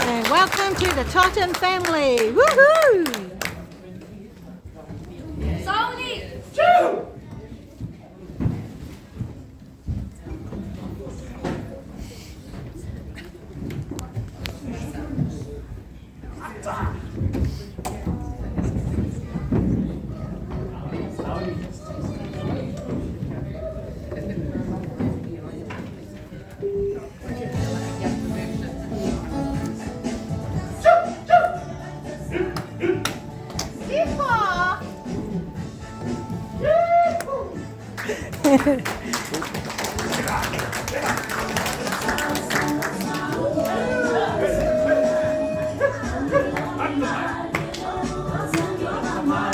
And welcome to the Totten family. Woohoo!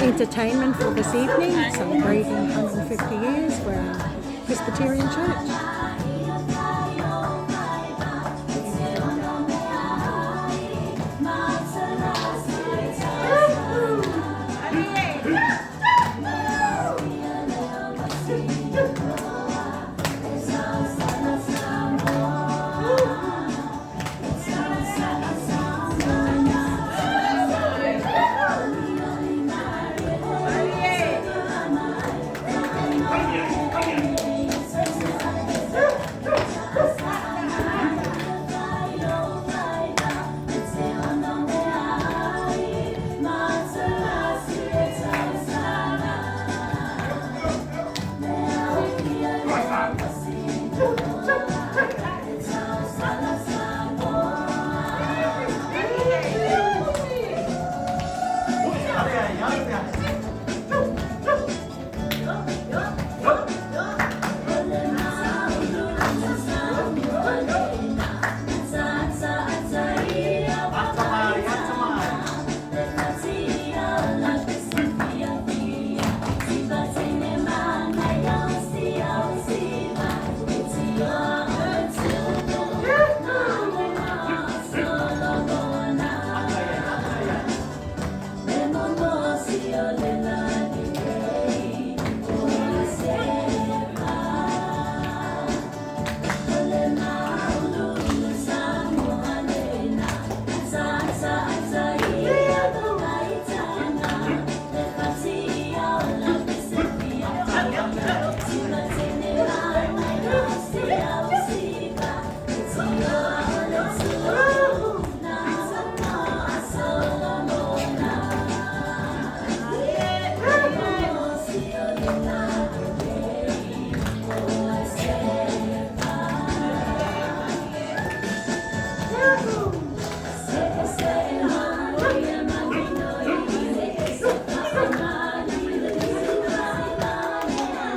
Entertainment for this evening, celebrating 150 years for Presbyterian Church.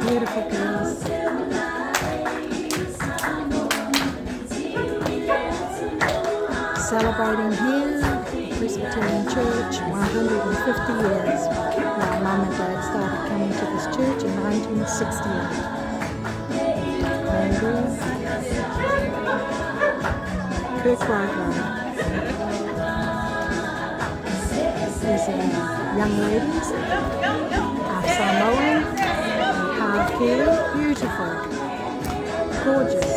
Beautiful girls. Celebrating here at Presbyterian Church 150 years. My mum and dad started coming to this church in 1968. Mangere, Kirk Rydland. These are young ladies, half Samoan, half here, beautiful, gorgeous.